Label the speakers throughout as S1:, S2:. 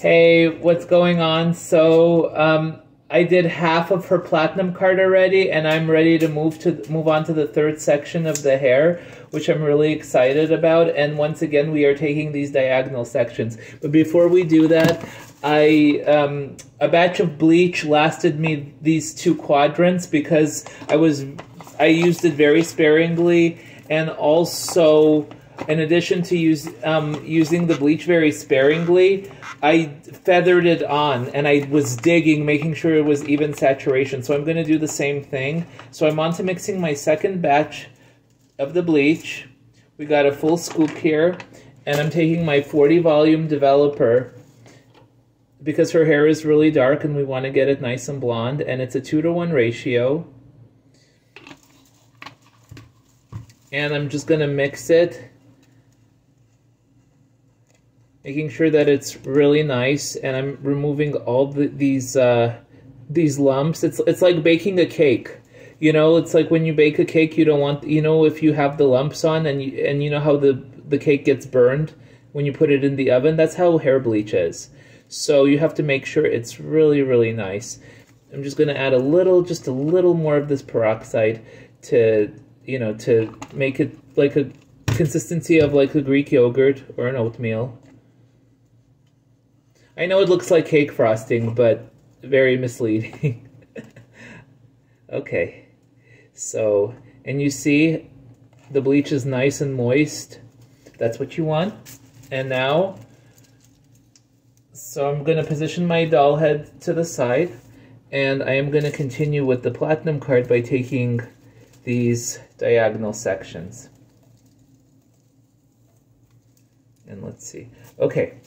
S1: Hey, what's going on? I did half of her platinum card already, and I'm ready to move on to the third section of the hair, which I'm really excited about. And once again, we are taking these diagonal sections. But before we do that, a batch of bleach lasted me these two quadrants because I used it very sparingly, and also, in addition to using the bleach very sparingly, I feathered it on, and I was digging, making sure it was even saturation. So I'm going to do the same thing. So I'm on to mixing my second batch of the bleach. We got a full scoop here, and I'm taking my 40 volume developer because her hair is really dark and we want to get it nice and blonde, and it's a 2-to-1 ratio. And I'm just going to mix it, making sure that it's really nice, and I'm removing all these lumps. It's like baking a cake. You know, it's like when you bake a cake, you don't want, you know, if you have the lumps on and you know how the cake gets burned when you put it in the oven, that's how hair bleach is. So you have to make sure it's really, really nice. I'm just going to add just a little more of this peroxide to, you know, to make it like a consistency of like a Greek yogurt or an oatmeal. I know it looks like cake frosting, but very misleading. Okay, so, and you see the bleach is nice and moist. That's what you want. And now, so I'm going to position my doll head to the side, and I am going to continue with the platinum card by taking these diagonal sections. And let's see. Okay.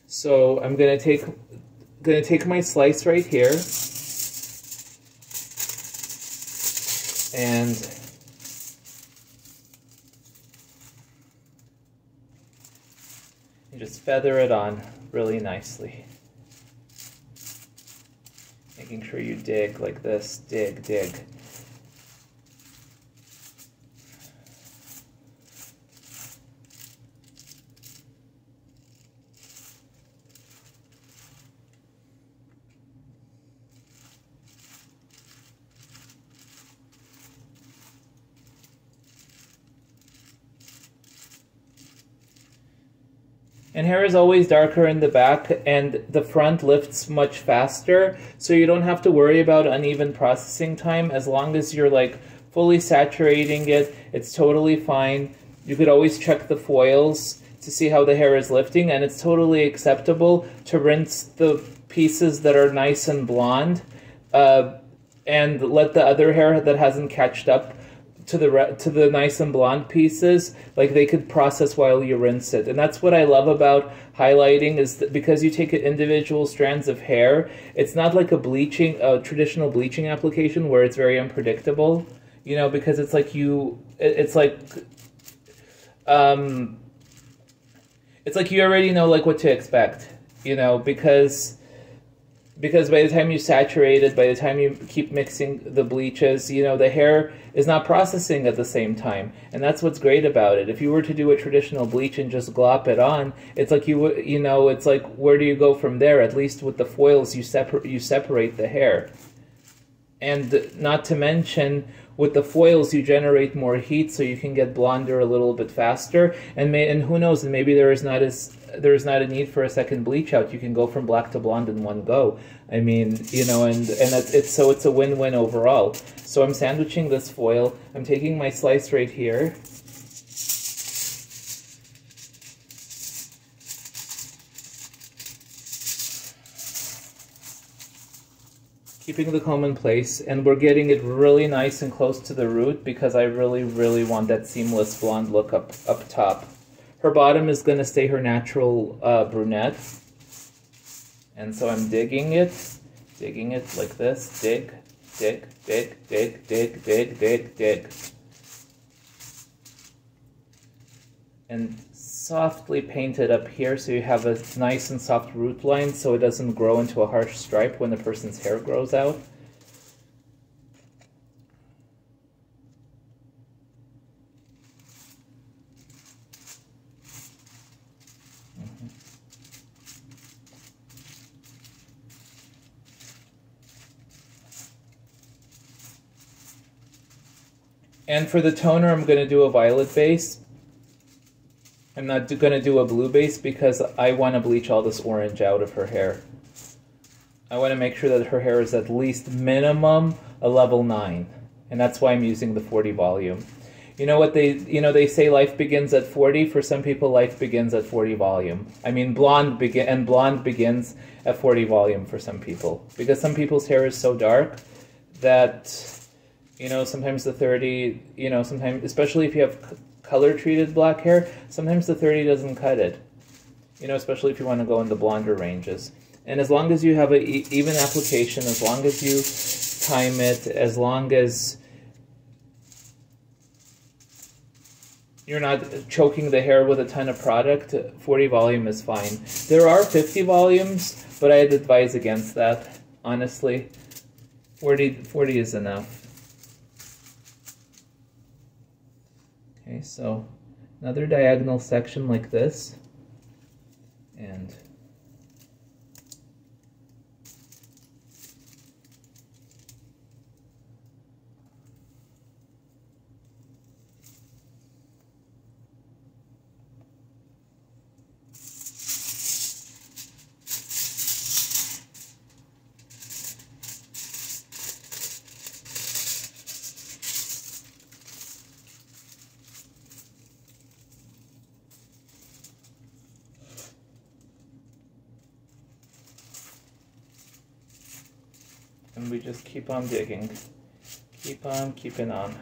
S1: So I'm gonna take my slice right here, and just feather it on really nicely, making sure you dig like this. Dig, dig. And hair is always darker in the back, and the front lifts much faster, so you don't have to worry about uneven processing time. As long as you're like fully saturating it, it's totally fine. You could always check the foils to see how the hair is lifting, and it's totally acceptable to rinse the pieces that are nice and blonde and let the other hair that hasn't catched up to the nice and blonde pieces, like they could process while you rinse it. And that's what I love about highlighting, is that because you take individual strands of hair, it's not like a traditional bleaching application where it's very unpredictable, you know, because it's like it's like you already know like what to expect, you know, because by the time you saturate it, by the time you keep mixing the bleaches, you know, the hair is not processing at the same time. And that's what's great about it. If you were to do a traditional bleach and just glop it on, it's like you know, it's like, where do you go from there? At least with the foils, you separate the hair. And not to mention, with the foils, you generate more heat, so you can get blonder a little bit faster. And who knows? And maybe there is not a need for a second bleach out. You can go from black to blonde in one go. I mean, you know, and it's a win-win overall. So I'm sandwiching this foil. I'm taking my slice right here. Keeping the comb in place, and we're getting it really nice and close to the root because I really, really want that seamless blonde look up top. Her bottom is going to stay her natural brunette. And so I'm digging it like this. Dig, dig, dig, dig, dig, dig, dig, dig. And softly paint it up here so you have a nice and soft root line so it doesn't grow into a harsh stripe when the person's hair grows out. And for the toner, I'm going to do a violet base. I'm not going to do a blue base because I want to bleach all this orange out of her hair. I want to make sure that her hair is at least minimum a level 9. And that's why I'm using the 40 volume. You know what they say life begins at 40. For some people, life begins at 40 volume. I mean, blonde begins at 40 volume for some people. Because some people's hair is so dark that, you know, sometimes the 30, you know, sometimes, especially if you have color-treated black hair, sometimes the 30 doesn't cut it. You know, especially if you want to go in the blonder ranges. And as long as you have an even application, as long as you time it, as long as you're not choking the hair with a ton of product, 40 volume is fine. There are 50 volumes, but I'd advise against that, honestly. 40 is enough. Okay, so another diagonal section like this. And we just keep on digging. Keep on keeping on.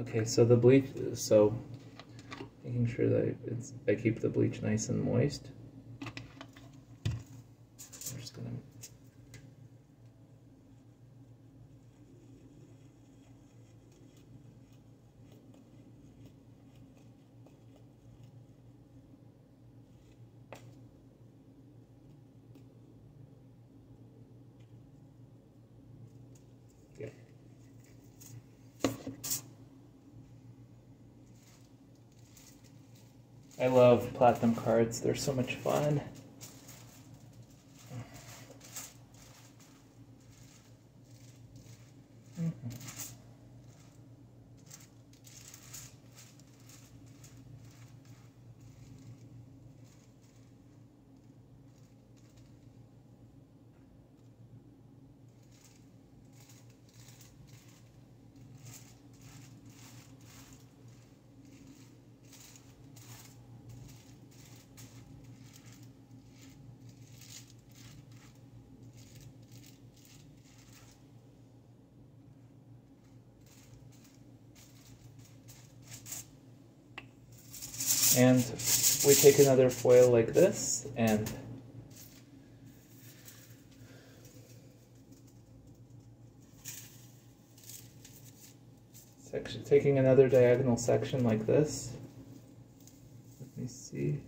S1: Okay, so the bleach, so making sure that I keep the bleach nice and moist. I'm just gonna I love platinum cards, they're so much fun. And we take another foil like this and taking another diagonal section like this. Let me see.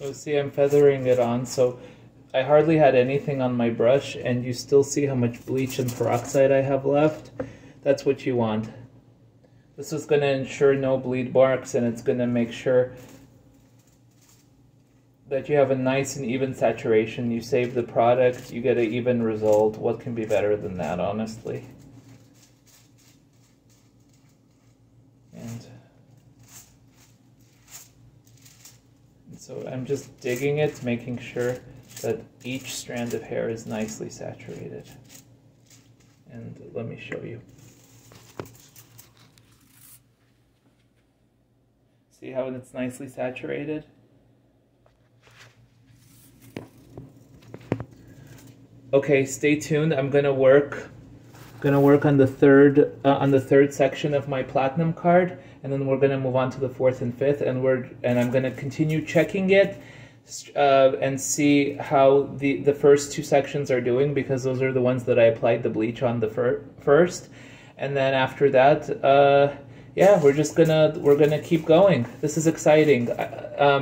S1: So see, I'm feathering it on, so I hardly had anything on my brush, and you still see how much bleach and peroxide I have left. That's what you want. This is going to ensure no bleed marks, and it's going to make sure that you have a nice and even saturation. You save the product, you get an even result. What can be better than that, honestly? And so I'm just digging it, making sure that each strand of hair is nicely saturated. And let me show you. See how it's nicely saturated? Okay, stay tuned. I'm gonna work on the third section of my platinum card, and then we're gonna move on to the fourth and fifth, and I'm gonna continue checking it and see how the first two sections are doing, because those are the ones that I applied the bleach on the first, and then after that, yeah, we're gonna keep going. This is exciting.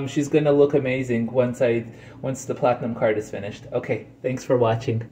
S1: She's gonna look amazing once the platinum card is finished. Okay, thanks for watching.